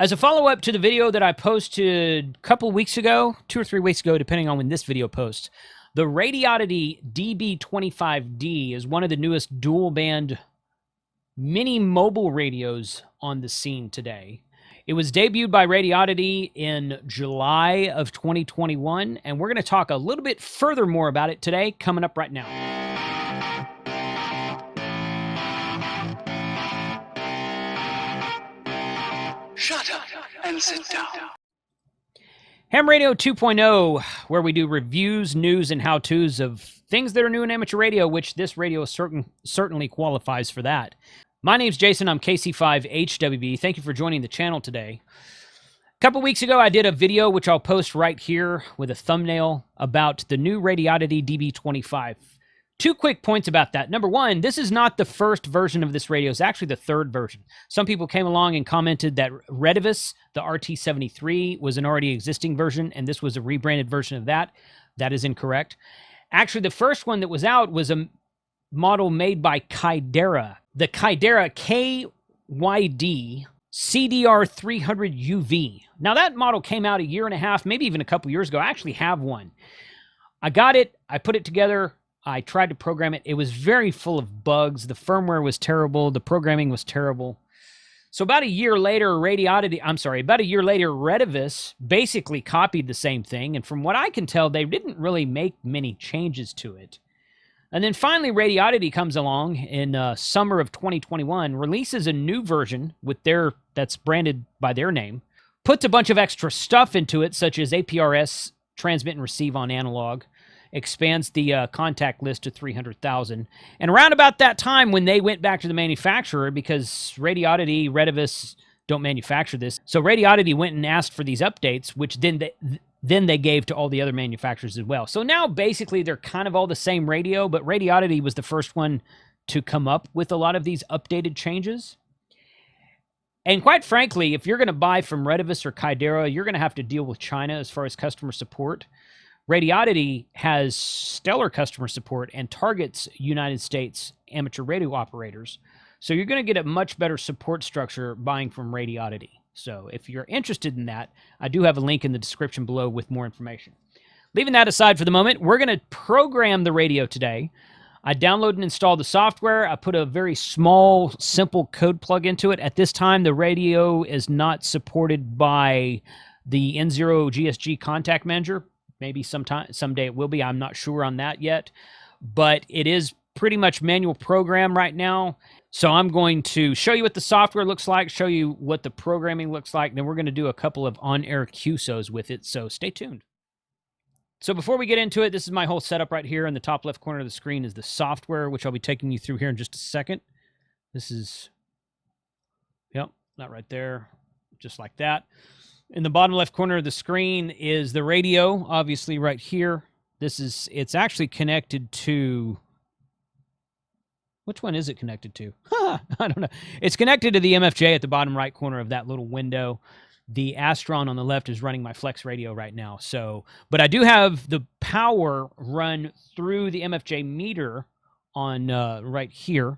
As a follow-up to the video that I posted a couple weeks ago, 2 or 3 weeks ago, depending on when this video posts, the Radioddity DB25-D is one of the newest dual-band mini mobile radios on the scene today. It was debuted by Radioddity in July of 2021, and we're going to talk a little bit further more about it today, coming up right now. Shut up and sit down. Ham Radio 2.0, where we do reviews, news, and how-tos of things that are new in amateur radio, which this radio certainly qualifies for that. My name's Jason. I'm KC5HWB. Thank you for joining the channel today. A couple weeks ago, I did a video, which I'll post right here with a thumbnail, about the new Radioddity DB25. 2 quick points about that. Number one, this is not the first version of this radio. It's actually the 3rd version. Some people came along and commented that Radioddity, the RT73, was an already existing version, and this was a rebranded version of that. That is incorrect. Actually, the first one that was out was a model made by Kydera. The Kydera KYD CDR300UV. Now, that model came out a year and a half, maybe even a couple years ago. I actually have one. I got it. I put it together. I tried to program it. It was very full of bugs. The firmware was terrible. The programming was terrible. So about a year later, Radioddity basically copied the same thing. And from what I can tell, they didn't really make many changes to it. And then finally, Radioddity comes along in summer of 2021, releases a new version with that's branded by their name, puts a bunch of extra stuff into it, such as APRS, transmit and receive on analog, expands the contact list to 300,000. And around about that time, when they went back to the manufacturer, because Radioddity don't manufacture this, so Radioddity went and asked for these updates, which then they gave to all the other manufacturers as well. So now basically they're kind of all the same radio, but Radioddity was the first one to come up with a lot of these updated changes. And quite frankly, if you're going to buy from Radioddity or Kydera, you're going to have to deal with China as far as customer support. Radioddity has stellar customer support and targets United States amateur radio operators. So you're going to get a much better support structure buying from Radioddity. So if you're interested in that, I do have a link in the description below with more information. Leaving that aside for the moment, we're going to program the radio today. I download and install the software. I put a very small, simple code plug into it. At this time, the radio is not supported by the N0 GSG contact manager. Maybe someday it will be. I'm not sure on that yet. But it is pretty much manual program right now. So I'm going to show you what the software looks like, show you what the programming looks like, then we're going to do a couple of on-air QSOs with it, so stay tuned. So before we get into it, this is my whole setup right here. In the top left corner of the screen is the software, which I'll be taking you through here in just a second. This is, yep, not right there, just like that. In the bottom left corner of the screen is the radio, obviously right here. It's actually connected to, which one is it connected to? I don't know. It's connected to the MFJ at the bottom right corner of that little window. The Astron on the left is running my Flex radio right now. But I do have the power run through the MFJ meter on right here,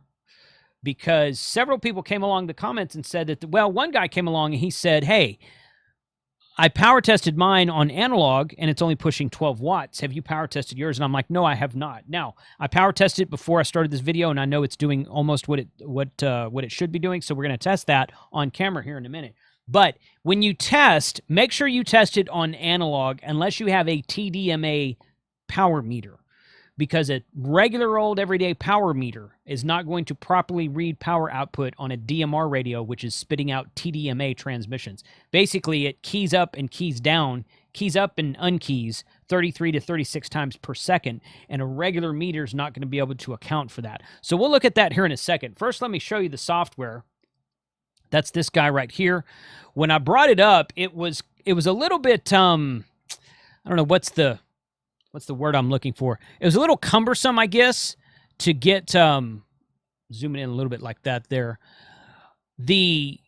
because several people came along the comments and said that, well, one guy came along and he said, hey, I power tested mine on analog and it's only pushing 12 watts. Have you power tested yours? And I'm like, no, I have not. Now, I power tested it before I started this video, and I know it's doing almost what it should be doing. So we're going to test that on camera here in a minute. But when you test, make sure you test it on analog unless you have a TDMA power meter, because a regular old everyday power meter is not going to properly read power output on a DMR radio, which is spitting out TDMA transmissions. Basically, it keys up and keys down, keys up and unkeys 33 to 36 times per second, and a regular meter is not going to be able to account for that. So we'll look at that here in a second. First, let me show you the software. That's this guy right here. When I brought it up, it was a little bit, I don't know, what's the word I'm looking for? It was a little cumbersome, I guess, to get, zooming in a little bit like that there. The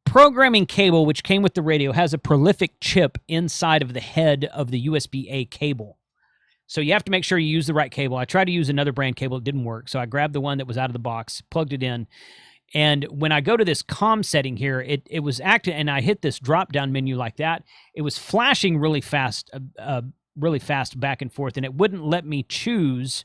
programming cable, which came with the radio, has a prolific chip inside of the head of the USB-A cable. So you have to make sure you use the right cable. I tried to use another brand cable. It didn't work. So I grabbed the one that was out of the box, plugged it in. And when I go to this COM setting here, it was active, and I hit this drop down menu like that. It was flashing really fast back and forth, and it wouldn't let me choose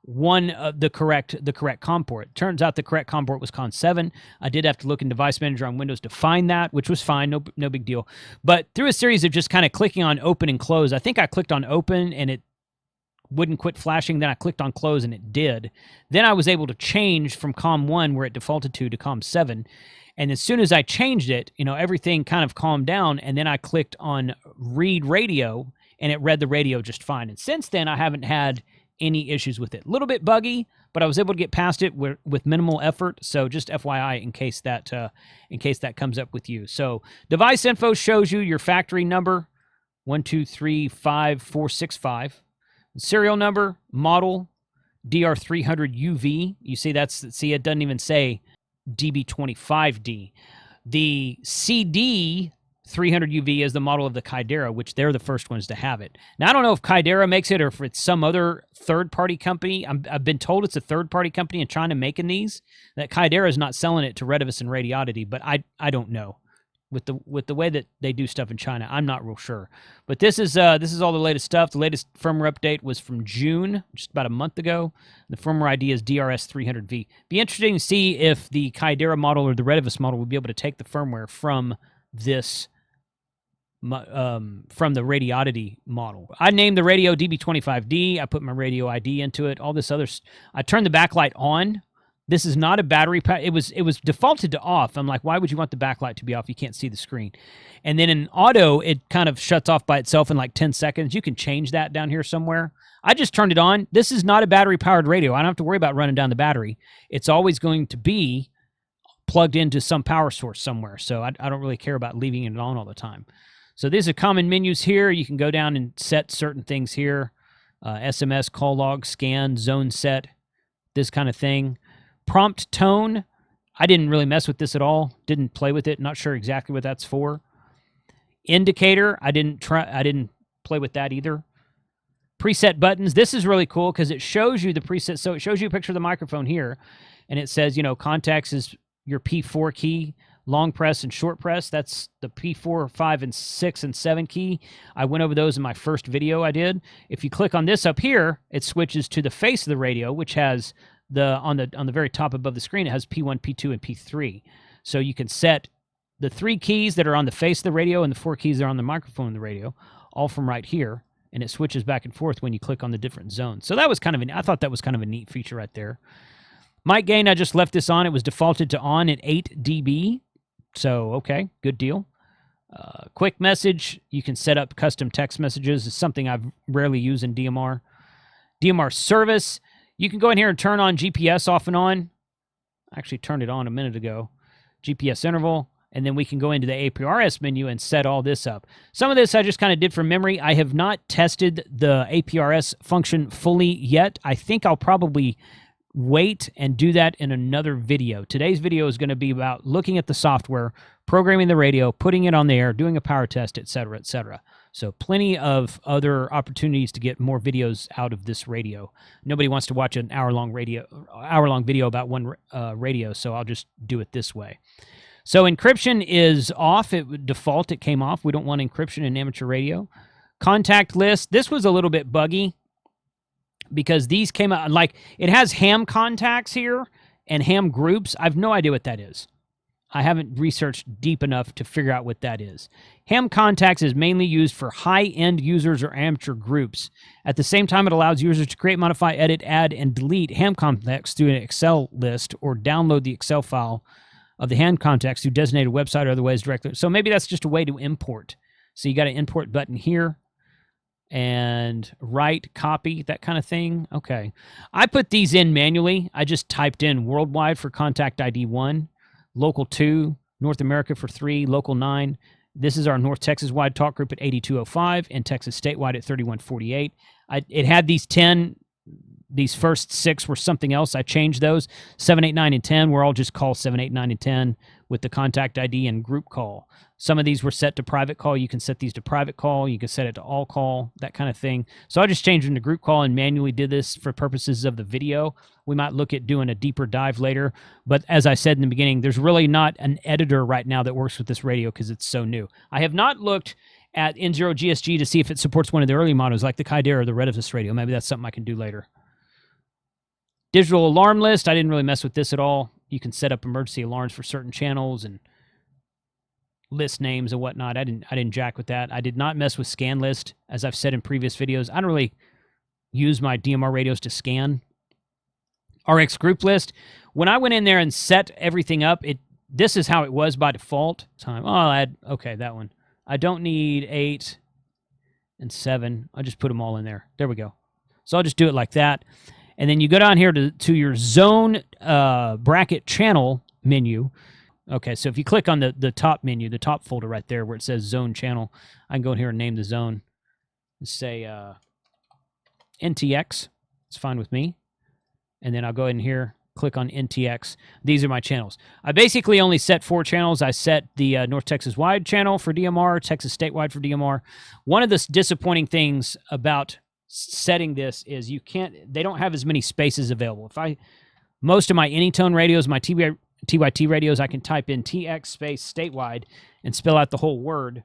one of the correct COM port. Turns out the correct COM port was COM 7. I did have to look in Device Manager on Windows to find that, which was fine, no big deal. But through a series of just kind of clicking on open and close, I think I clicked on open and it wouldn't quit flashing. Then I clicked on close and it did. Then I was able to change from COM 1, where it defaulted to COM 7. And as soon as I changed it, everything kind of calmed down. And then I clicked on read radio and it read the radio just fine. And since then, I haven't had any issues with it. A little bit buggy, but I was able to get past it with minimal effort. So just FYI, in case that comes up with you. So device info shows you your factory number, 1235465. Serial number, model, DR300UV. You see it doesn't even say DB25-D. The CD 300UV is the model of the Kaidera, which they're the first ones to have it. Now, I don't know if Kaidera makes it or if it's some other third-party company. I've been told it's a third-party company in China making these, that Kaidera is not selling it to Radioddity and Radioddity, but I don't know. With the way that they do stuff in China, I'm not real sure. But this is all the latest stuff. The latest firmware update was from June, just about a month ago. The firmware ID is DRS300V. Be interesting to see if the Kaidera model or the Radioddity model will be able to take the firmware from this from the Radioddity model. I named the radio DB25-D. I put my radio ID into it. All this other. I turned the backlight on. This is not a battery pack. It was defaulted to off. I'm like, why would you want the backlight to be off? You can't see the screen. And then in auto, it kind of shuts off by itself in like 10 seconds. You can change that down here somewhere. I just turned it on. This is not a battery-powered radio. I don't have to worry about running down the battery. It's always going to be plugged into some power source somewhere. So I don't really care about leaving it on all the time. So these are common menus here. You can go down and set certain things here. SMS, call log, scan, zone set, this kind of thing. Prompt tone, I didn't really mess with this at all. Didn't play with it. Not sure exactly what that's for. Indicator, I didn't play with that either. Preset buttons, this is really cool because it shows you the preset. So it shows you a picture of the microphone here, and it says, contacts is your P4 key, long press and short press. That's the P4, 5, and 6, and 7 key. I went over those in my first video I did. If you click on this up here, it switches to the face of the radio, which has on the very top above the screen, it has P1, P2, and P3. So you can set the 3 keys that are on the face of the radio and the 4 keys that are on the microphone of the radio, all from right here, and it switches back and forth when you click on the different zones. So that was I thought that was kind of a neat feature right there. Mic gain, I just left this on. It was defaulted to on at 8 dB. So, okay, good deal. Quick message, you can set up custom text messages. It's something I've rarely used in DMR. DMR service, you can go in here and turn on GPS off and on. I actually turned it on a minute ago. GPS interval, and then we can go into the APRS menu and set all this up. Some of this I just kind of did from memory. I have not tested the APRS function fully yet. I think I'll probably wait and do that in another video. Today's video is going to be about looking at the software, programming the radio, putting it on the air, doing a power test, etc., etc. So plenty of other opportunities to get more videos out of this radio. Nobody wants to watch an hour-long video about one radio, so I'll just do it this way. So encryption is off. Default, it came off. We don't want encryption in amateur radio. Contact list. This was a little bit buggy because these came out, like, it has ham contacts here and ham groups. I have no idea what that is. I haven't researched deep enough to figure out what that is. Ham contacts is mainly used for high-end users or amateur groups. At the same time, it allows users to create, modify, edit, add, and delete ham contacts through an Excel list or download the Excel file of the ham contacts through designated website or other ways directly. So maybe that's just a way to import. So you got an import button here and write, copy, that kind of thing. Okay. I put these in manually. I just typed in worldwide for contact ID 1, local 2, North America for 3, local 9. This is our North Texas-wide talk group at 8205 and Texas statewide at 3148. It had these 10. These first 6 were something else. I changed those. 7, 8, 9, and 10 were all just called 7, 8, 9, and 10 with the contact ID and group call. Some of these were set to private call. You can set these to private call. You can set it to all call, that kind of thing. So I just changed them to group call and manually did this for purposes of the video. We might look at doing a deeper dive later. But as I said in the beginning, there's really not an editor right now that works with this radio because it's so new. I have not looked at N0 GSG to see if it supports one of the early models like the Kaidera or the Redevis radio. Maybe that's something I can do later. Digital alarm list. I didn't really mess with this at all. You can set up emergency alarms for certain channels and list names and whatnot. I didn't jack with that. I did not mess with scan list, as I've said in previous videos. I don't really use my DMR radios to scan. RX group list. When I went in there and set everything up, this is how it was by default. Okay, that one. I don't need 8 and 7. I'll just put them all in there. There we go. So I'll just do it like that. And then you go down here to your zone bracket channel menu. Okay, so if you click on the top menu, the top folder right there where it says zone channel, I can go in here and name the zone and say NTX. It's fine with me. And then I'll go in here, click on NTX. These are my channels. I basically only set 4 channels. I set the North Texas wide channel for DMR, Texas statewide for DMR. One of the disappointing things about setting this is they don't have as many spaces available. Most of my Anytone radios, my TYT radios, I can type in TX space statewide and spell out the whole word.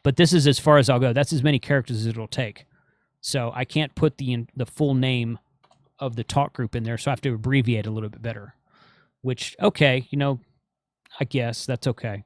But this is as far as I'll go. That's as many characters as it'll take. So I can't put the full name of the talk group in there, so I have to abbreviate a little bit better. Which, okay, I guess that's okay.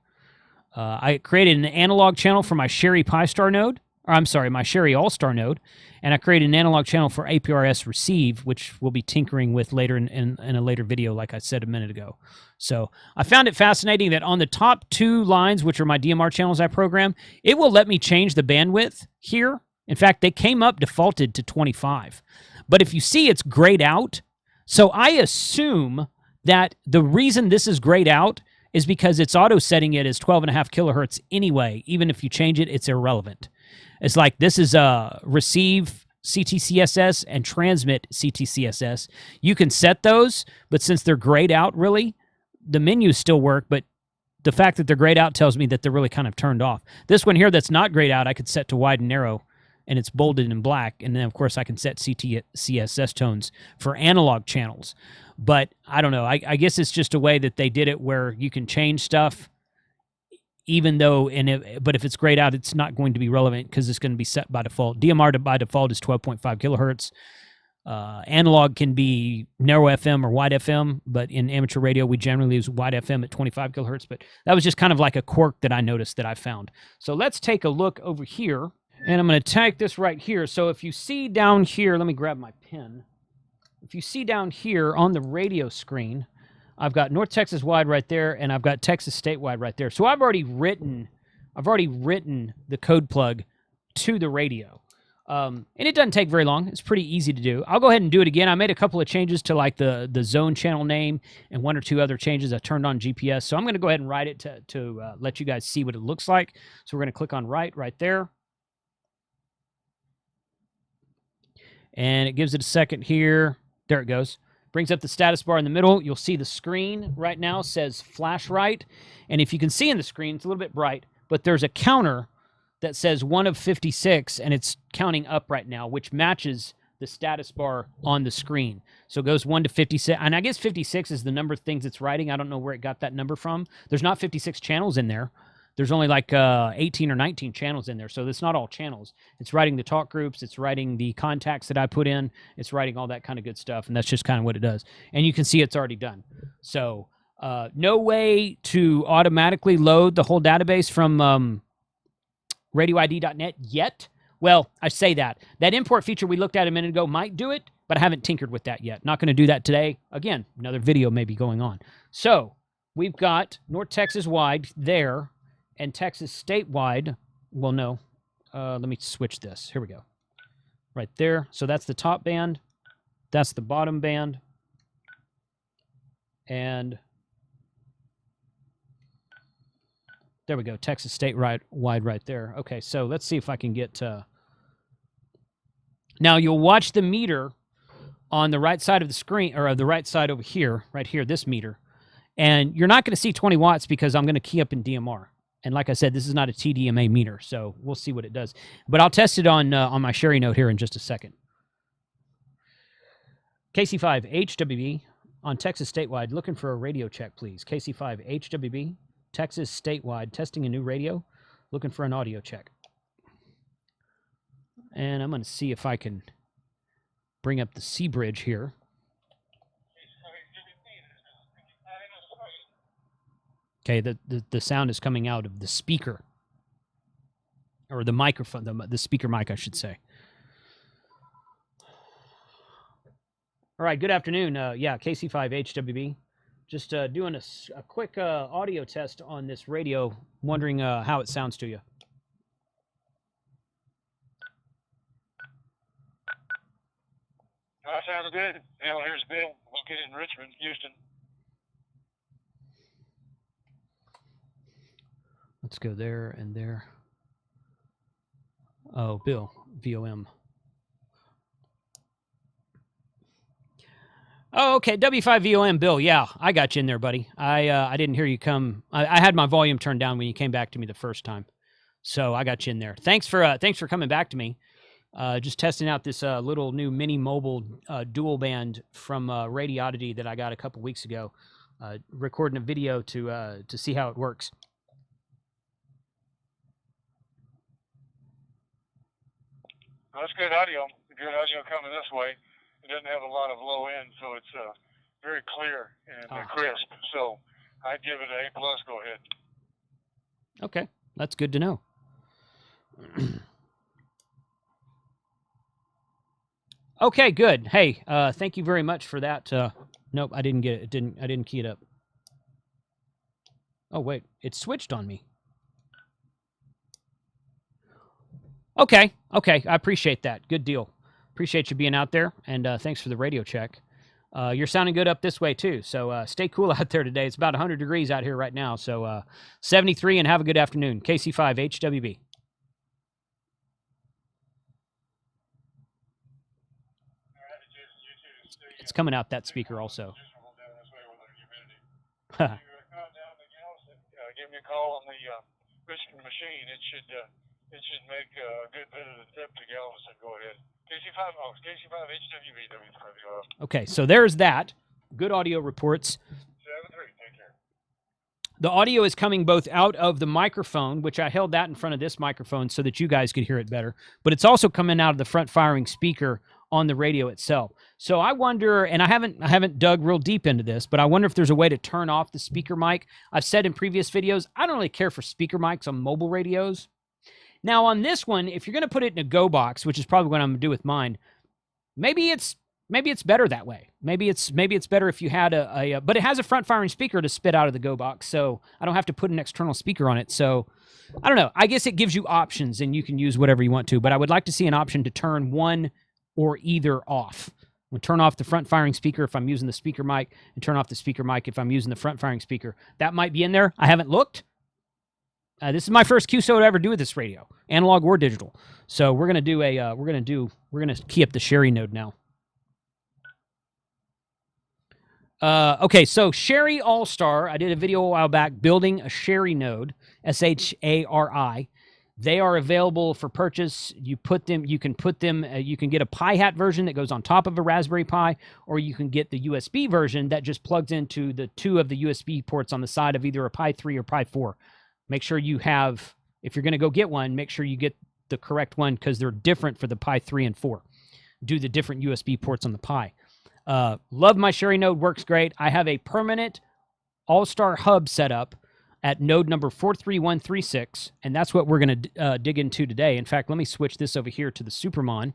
I created an analog channel for my Sherry Pi-Star node. Or I'm sorry, my Sherry All-Star node. And I created an analog channel for APRS receive, which we'll be tinkering with later in a later video, like I said a minute ago. So I found it fascinating that on the top 2 lines, which are my DMR channels I program, it will let me change the bandwidth here. In fact, they came up defaulted to 25. But if you see, it's grayed out. So I assume that the reason this is grayed out is because it's auto-setting it as 12.5 kilohertz anyway. Even if you change it, it's irrelevant. It's like this is receive CTCSS and transmit CTCSS. You can set those, but since they're grayed out, really, the menus still work, but the fact that they're grayed out tells me that they're really kind of turned off. This one here that's not grayed out, I could set to wide and narrow, and it's bolded in black. And then, of course, I can set CTCSS tones for analog channels. But I don't know. I guess it's just a way that they did it where you can change stuff, even though, but if it's grayed out, it's not going to be relevant because it's going to be set by default. DMR by default is 12.5 kilohertz. Analog can be narrow FM or wide FM, but in amateur radio, we generally use wide FM at 25 kilohertz. But that was just kind of like a quirk that I noticed that I found. So let's take a look over here, and I'm going to tag this right here. So if you see down here, let me grab my pen. If you see down here on the radio screen, I've got North Texas wide right there, and I've got Texas statewide right there. So I've already written the code plug to the radio. And it doesn't take very long. It's pretty easy to do. I'll go ahead and do it again. I made a couple of changes to like the zone channel name and 1 or 2 other changes. I turned on GPS. So I'm going to go ahead and write it to let you guys see what it looks like. So we're going to click on write right there. And it gives it a second here. There it goes. Brings up the status bar in the middle. You'll see the screen right now says flash write. And if you can see in the screen, it's a little bit bright, but there's a counter that says 1 of 56, and it's counting up right now, which matches the status bar on the screen. So it goes 1 to 56, and I guess 56 is the number of things it's writing. I don't know where it got that number from. There's not 56 channels in there. There's only like 18 or 19 channels in there, so it's not all channels. It's writing the talk groups, it's writing the contacts that I put in, it's writing all that kind of good stuff, and that's just kind of what it does. And you can see it's already done. So no way to automatically load the whole database from RadioID.net yet. Well, I say that. That import feature we looked at a minute ago might do it, but I haven't tinkered with that yet. Not going to do that today. Again, another video may be going on. So we've got North Texas wide there, and Texas statewide, well, no. Let me switch this. Here we go. Right there. So that's the top band. That's the bottom band. And there we go. Texas statewide right there. Okay, so let's see if I can get... Now, you'll watch the meter on the right side of the screen, or the right side over here, right here, this meter. And you're not going to see 20 watts because I'm going to key up in DMR. And like I said, this is not a TDMA meter, so we'll see what it does. But I'll test it on my Sherry node here in just a second. KC5 HWB on Texas statewide, looking for a radio check, please. KC5 HWB, Texas statewide, testing a new radio, looking for an audio check. And I'm going to see if I can bring up the C bridge here. Okay, the sound is coming out of the speaker, or the microphone, the speaker mic, I should say. All right, good afternoon. Yeah, KC5 HWB. Just doing a quick audio test on this radio, wondering how it sounds to you. That sounds good. Well, here's Bill, located in Richmond, Houston. Let's go there and there. Oh, Bill, VOM. Oh, okay, W5VOM, Bill. Yeah, I got you in there, buddy. I didn't hear you come. I had my volume turned down when you came back to me the first time, so I got you in there. Thanks for coming back to me. Just testing out this little new mini mobile dual band from Radioddity that I got a couple weeks ago. Recording a video to see how it works. Well, that's good audio. Good audio coming this way. It doesn't have a lot of low end, so it's very clear and crisp. So I'd give it an A+. Go ahead. Okay, that's good to know. Okay, good. Hey, thank you very much for that. Nope, I didn't get it. I didn't key it up. Oh wait, it switched on me. Okay, I appreciate that. Good deal. Appreciate you being out there, and thanks for the radio check. You're sounding good up this way, too, so stay cool out there today. It's about 100 degrees out here right now, so 73, and have a good afternoon. KC5 HWB. It's coming out that speaker also. Give me a call on the Richmond machine. It should make a good bit of the trip to Galveston. Go ahead. KC5 HWB W5. Okay, so there's that. Good audio reports. 7-3. Take care. The audio is coming both out of the microphone, which I held that in front of this microphone so that you guys could hear it better, but it's also coming out of the front-firing speaker on the radio itself. So I wonder, and I haven't dug real deep into this, but I wonder if there's a way to turn off the speaker mic. I've said in previous videos, I don't really care for speaker mics on mobile radios. Now on this one, if you're going to put it in a go box, which is probably what I'm going to do with mine, maybe it's better that way. Maybe it's better if you had but it has a front-firing speaker to spit out of the go box, so I don't have to put an external speaker on it. So I don't know. I guess it gives you options, and you can use whatever you want to. But I would like to see an option to turn one or either off. We'll turn off the front-firing speaker if I'm using the speaker mic, and turn off the speaker mic if I'm using the front-firing speaker. That might be in there. I haven't looked. This is my first QSO to ever do with this radio, analog or digital. So we're gonna do we're gonna key up the Sherry node now. Okay, so Sherry All-Star, I did a video a while back building a Sherry node, SHARI. They are available for purchase. You can get a Pi Hat version that goes on top of a Raspberry Pi, or you can get the USB version that just plugs into the two of the USB ports on the side of either a Pi 3 or Pi 4. Make sure you have, if you're going to go get one, make sure you get the correct one because they're different for the Pi 3 and 4. Do the different USB ports on the Pi. Love my Sherry node, works great. I have a permanent All-Star hub set up at node number 43136, and that's what we're going to dig into today. In fact, let me switch this over here to the Supermon.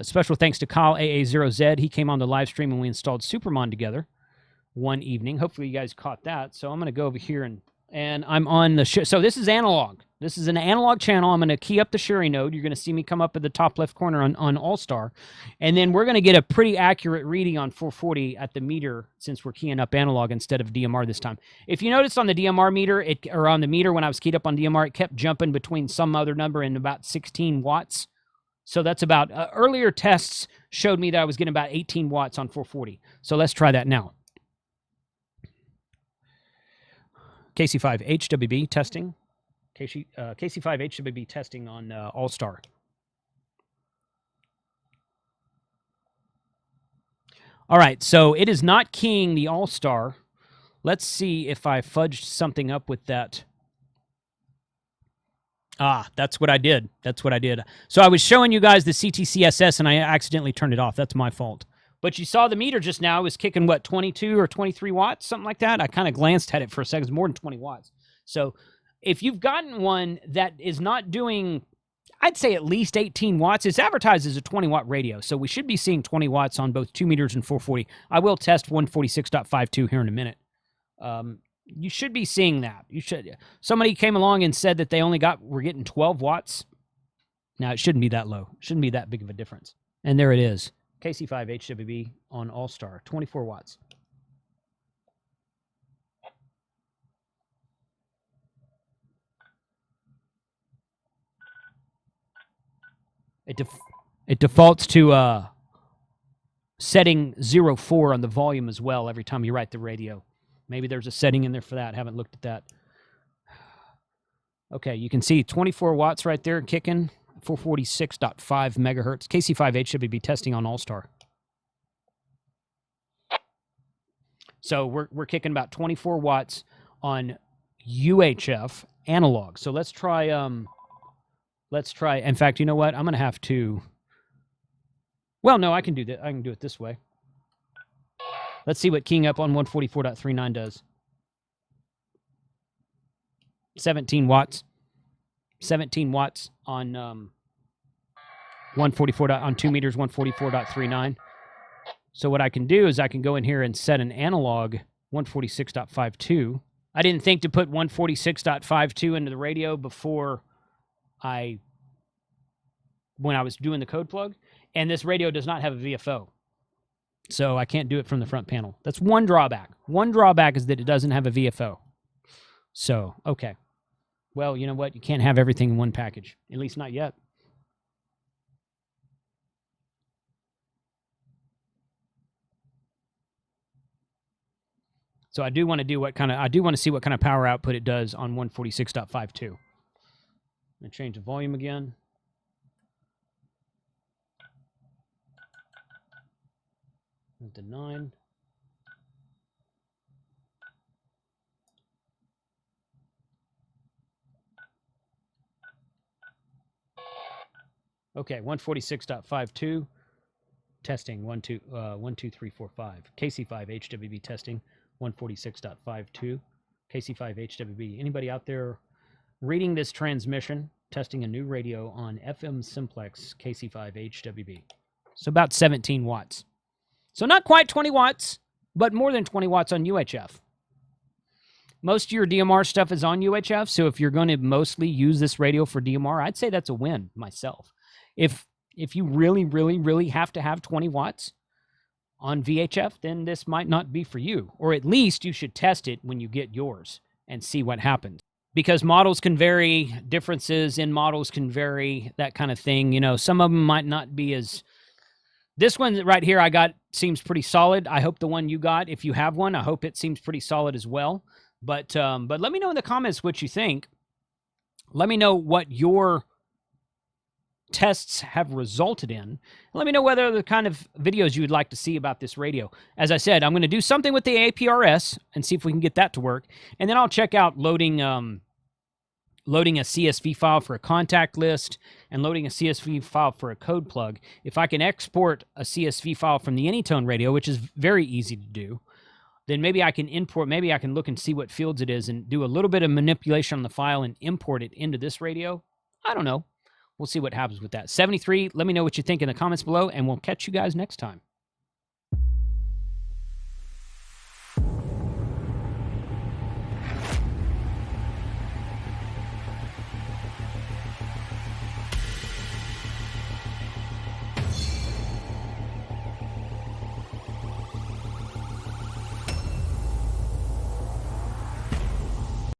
Special thanks to Kyle AA0Z. He came on the live stream and we installed Supermon together one evening. Hopefully you guys caught that. So I'm going to go over here and I'm on the so this is analog. This is an analog channel. I'm going to key up the Sherry node. You're going to see me come up at the top left corner on All-Star. And then we're going to get a pretty accurate reading on 440 at the meter since we're keying up analog instead of DMR this time. If you noticed on the DMR meter, or on the meter when I was keyed up on DMR, it kept jumping between some other number and about 16 watts. So that's about, earlier tests showed me that I was getting about 18 watts on 440. So let's try that now. KC5 HWB testing. KC5 HWB testing on All-Star. All right, so it is not keying the All-Star. Let's see if I fudged something up with that. Ah, that's what I did. That's what I did. So I was showing you guys the CTCSS, and I accidentally turned it off. That's my fault. But you saw the meter just now. It was kicking, what, 22 or 23 watts, something like that? I kind of glanced at it for a second. It's more than 20 watts. So if you've gotten one that is not doing, I'd say at least 18 watts, it's advertised as a 20-watt radio. So we should be seeing 20 watts on both 2 meters and 440. I will test 146.52 here in a minute. You should be seeing that. You should. Somebody came along and said that they only were getting 12 watts. Now, it shouldn't be that low. It shouldn't be that big of a difference. And there it is. KC5 HWB on All-Star, 24 watts. It defaults to setting 04 on the volume as well every time you write the radio. Maybe there's a setting in there for that. Haven't looked at that. Okay, you can see 24 watts right there kicking, 446.5 megahertz. KC5 HWB testing on All-Star. So we're kicking about 24 watts on UHF analog. So let's try, in fact, you know what? I'm going to have to, well, no, I can do that. I can do it this way. Let's see what keying up on 144.39 does. 17 watts. 17 watts on 144 on 2 meters, 144.39. So what I can do is I can go in here and set an analog 146.52. I didn't think to put 146.52 into the radio before when I was doing the code plug, and this radio does not have a VFO. So I can't do it from the front panel. That's one drawback. One drawback is that it doesn't have a VFO. So, okay. Well, you know what? You can't have everything in one package. At least not yet. So I do want to see what kind of power output it does on 146.52. I'm going to change the volume again. The 9. Okay, 146.52. Testing 1 2 3 4 5. KC5 HWB testing 146.52. KC5 HWB. Anybody out there reading this transmission? Testing a new radio on FM Simplex KC5 HWB. So about 17 watts. So not quite 20 watts, but more than 20 watts on UHF. Most of your DMR stuff is on UHF, so if you're going to mostly use this radio for DMR, I'd say that's a win myself. If you really, really, really have to have 20 watts on VHF, then this might not be for you. Or at least you should test it when you get yours and see what happens. Because models can vary, differences in models can vary, that kind of thing. You know, some of them might not be as... This one right here I got seems pretty solid. I hope the one you got, if you have one, I hope it seems pretty solid as well. But let me know in the comments what you think. Let me know what your tests have resulted in. Let me know whether the kind of videos you would like to see about this radio. As I said, I'm going to do something with the APRS and see if we can get that to work. And then I'll check out loading a CSV file for a contact list and loading a CSV file for a code plug. If I can export a CSV file from the Anytone radio, which is very easy to do, then maybe I can maybe I can look and see what fields it is and do a little bit of manipulation on the file and import it into this radio. I don't know. We'll see what happens with that. 73, let me know what you think in the comments below, and we'll catch you guys next time.